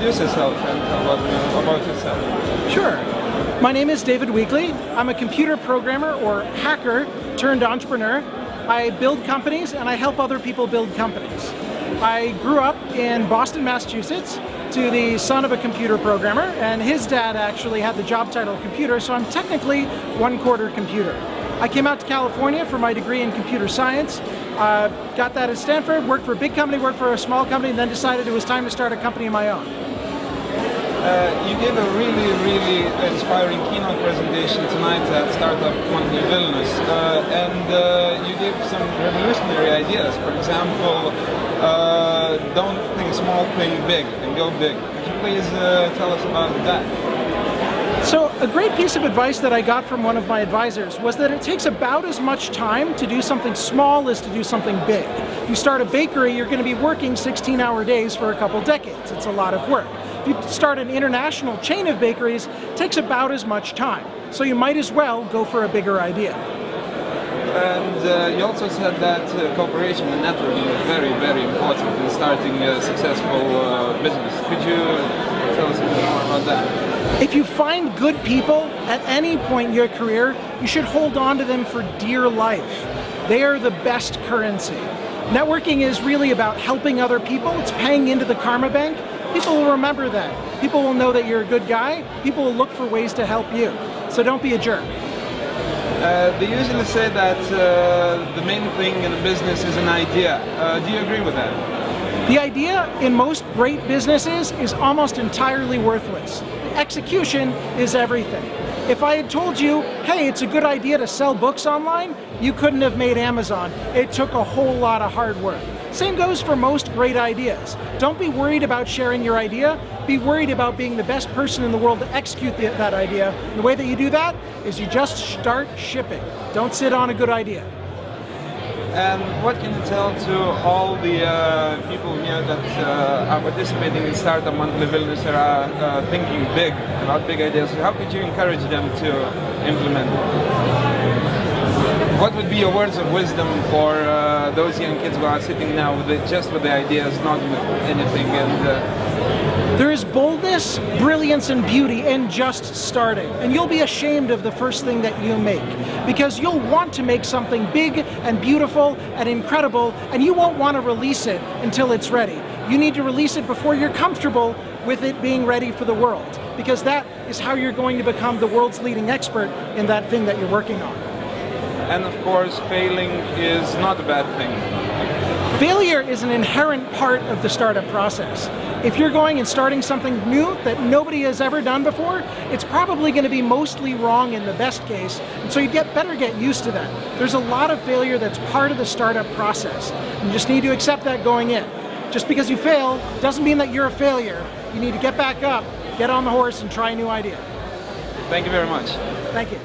introduce yourself and tell about yourself? Sure. My name is David Weekly. I'm a computer programmer or hacker turned entrepreneur. I build companies and I help other people build companies. I grew up in Boston, Massachusetts, to the son of a computer programmer, and his dad actually had the job title computer, so I'm technically one-quarter computer. I came out to California for my degree in computer science, got that at Stanford, worked for a big company, worked for a small company, and then decided it was time to start a company of my own. You gave a really inspiring keynote presentation tonight at Startup Monthly Vilnius, and you gave some revolutionary ideas. For example, don't think small, think big, and go big. Could you please tell us about that? So a great piece of advice that I got from one of my advisors was that it takes about as much time to do something small as to do something big. If you start a bakery, you're going to be working 16-hour days for a couple decades. It's a lot of work. If you start an international chain of bakeries, it takes about as much time. So you might as well go for a bigger idea. And you also said that cooperation and networking is very important in starting a successful business. Could you tell us a bit more about that? If you find good people at any point in your career, you should hold on to them for dear life. They are the best currency. Networking is really about helping other people. It's paying into the karma bank. People will remember that. People will know that you're a good guy. People will look for ways to help you. So don't be a jerk. They usually say that the main thing in a business is an idea. Do you agree with that? The idea in most great businesses is almost entirely worthless. Execution is everything. If I had told you, hey, it's a good idea to sell books online, you couldn't have made Amazon. It took a whole lot of hard work. Same goes for most great ideas. Don't be worried about sharing your idea. Be worried about being the best person in the world to execute that idea. And the way that you do that is you just start shipping. Don't sit on a good idea. And what can you tell to all the people here that are participating in Startup Monthly Vilnius that are thinking big, about big ideas? How could you encourage them to implement? What would be your words of wisdom for those young kids who are sitting now just with the ideas, not with anything? There is boldness, brilliance, and beauty in just starting. And you'll be ashamed of the first thing that you make, because you'll want to make something big and beautiful and incredible, and you won't want to release it until it's ready. You need to release it before you're comfortable with it being ready for the world, because that is how you're going to become the world's leading expert in that thing that you're working on. And of course, failing is not a bad thing. Failure is an inherent part of the startup process. If you're going and starting something new that nobody has ever done before, it's probably going to be mostly wrong in the best case, and so you better get used to that. There's a lot of failure that's part of the startup process. You just need to accept that going in. Just because you fail doesn't mean that you're a failure. You need to get back up, get on the horse, and try a new idea. Thank you very much. Thank you.